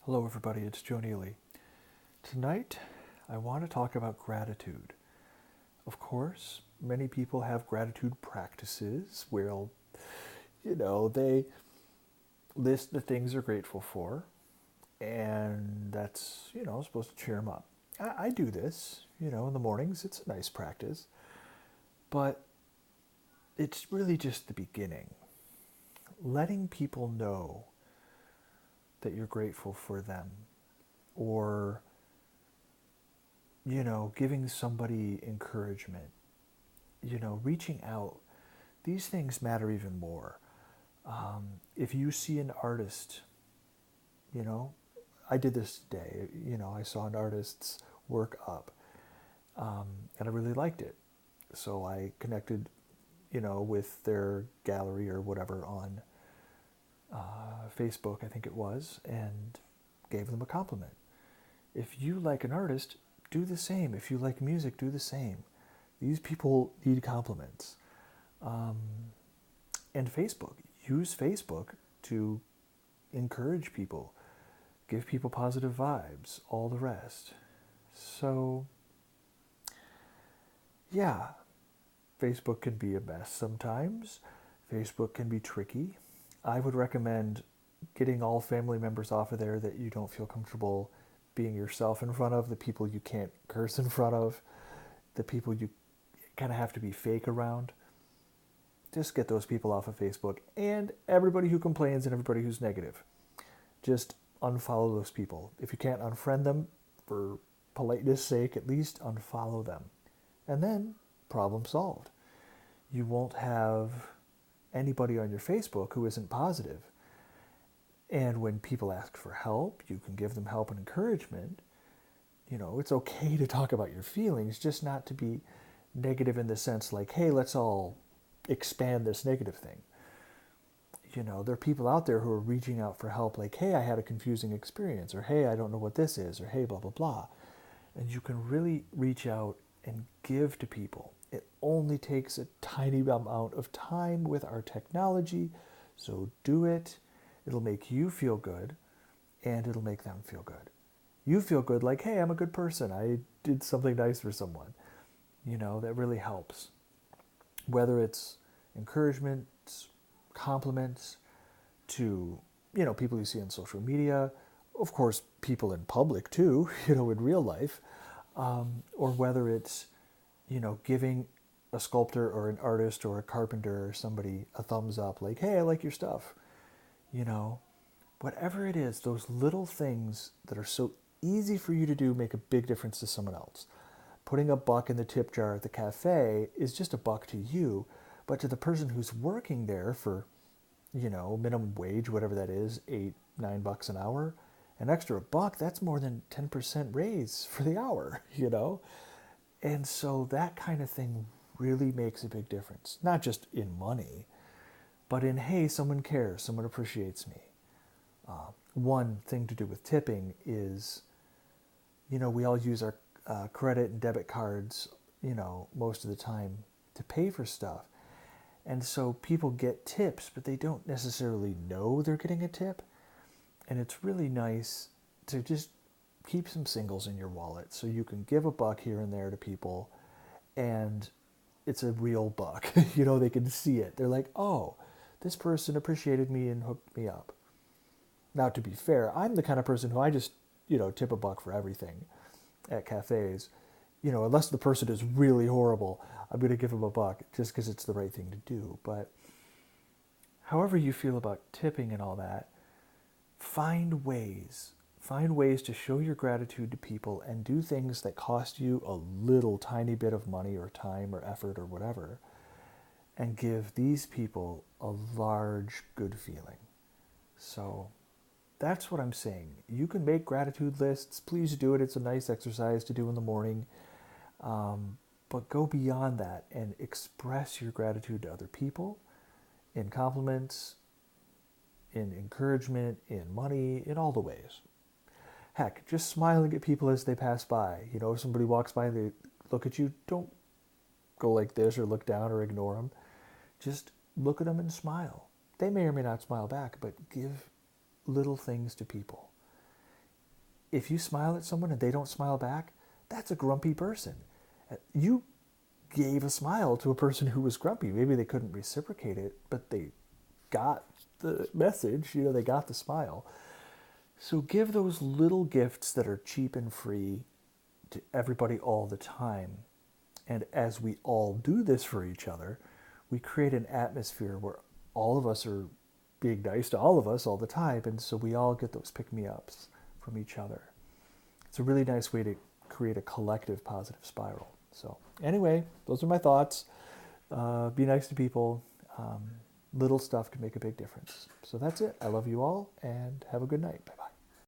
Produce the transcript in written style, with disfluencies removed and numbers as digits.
Hello, everybody. It's Joe Neely. Tonight, I want to talk about gratitude. Of course, many people have gratitude practices where, they list the things they're grateful for, and that's, supposed to cheer them up. I do this, in the mornings. It's a nice practice, but it's really just the beginning. Letting people know that you're grateful for them, or giving somebody encouragement, reaching out. These things matter even more. If you see an artist, you know, I did this today, I saw an artist's work up, and I really liked it. So I connected, with their gallery or whatever on Facebook, I think it was, and gave them a compliment. If you like an artist, do the same. If you like music, do the same. These people need compliments. Um, and Facebook, use Facebook to encourage people, give people positive vibes, all the rest. So, yeah, Facebook can be a mess sometimes. Facebook can be tricky. I would recommend getting all family members off of there that you don't feel comfortable being yourself in front of, the people you can't curse in front of, the people you kind of have to be fake around. Just get those people off of Facebook, and everybody who complains and everybody who's negative. Just unfollow those people. If you can't unfriend them, for politeness sake, at least unfollow them. And then, problem solved. You won't have anybody on your Facebook who isn't positive. And when people ask for help, you can give them help and encouragement. It's okay to talk about your feelings, just not to be negative in the sense like, hey, let's all expand this negative thing. There are people out there who are reaching out for help like, hey, I had a confusing experience, or hey, I don't know what this is, or hey, blah, blah, blah. And you can really reach out and give to people. It only takes a tiny amount of time with our technology, so do it. It'll make you feel good, and it'll make them feel good. You feel good like, hey, I'm a good person. I did something nice for someone. That really helps. Whether it's encouragement, compliments to, people you see on social media, of course, people in public too, in real life, or whether it's, giving a sculptor or an artist or a carpenter or somebody a thumbs up, like, hey, I like your stuff. You know, Whatever it is, those little things that are so easy for you to do make a big difference to someone else. Putting a buck in the tip jar at the cafe is just a buck to you, but to the person who's working there for, minimum wage, whatever that is, $8, $9 an hour, an extra buck, that's more than 10% raise for the hour. And so that kind of thing really makes a big difference, not just in money, but in, hey, someone cares, someone appreciates me. One thing to do with tipping is, we all use our credit and debit cards, most of the time to pay for stuff. And so people get tips, but they don't necessarily know they're getting a tip. And it's really nice to just keep some singles in your wallet so you can give a buck here and there to people, and it's a real buck. They can see it. They're like, oh, this person appreciated me and hooked me up. Now, to be fair, I'm the kind of person who I just, tip a buck for everything at cafes. Unless the person is really horrible, I'm going to give them a buck just because it's the right thing to do. But however you feel about tipping and all that, find ways. Find ways to show your gratitude to people and do things that cost you a little tiny bit of money or time or effort or whatever, and give these people a large good feeling. So that's what I'm saying. You can make gratitude lists. Please do it. It's a nice exercise to do in the morning. But go beyond that and express your gratitude to other people in compliments, in encouragement, in money, in all the ways. Heck, just smiling at people as they pass by. If somebody walks by and they look at you, don't go like this or look down or ignore them. Just look at them and smile. They may or may not smile back, but give little things to people. if you smile at someone and they don't smile back, that's a grumpy person. You gave a smile to a person who was grumpy. Maybe they couldn't reciprocate it, but they got the message, they got the smile. So give those little gifts that are cheap and free to everybody all the time. And as we all do this for each other, we create an atmosphere where all of us are being nice to all of us all the time. And so we all get those pick-me-ups from each other. It's a really nice way to create a collective positive spiral. So anyway, those are my thoughts. Be nice to people. Little stuff can make a big difference. So that's it. I love you all and have a good night. Bye-bye.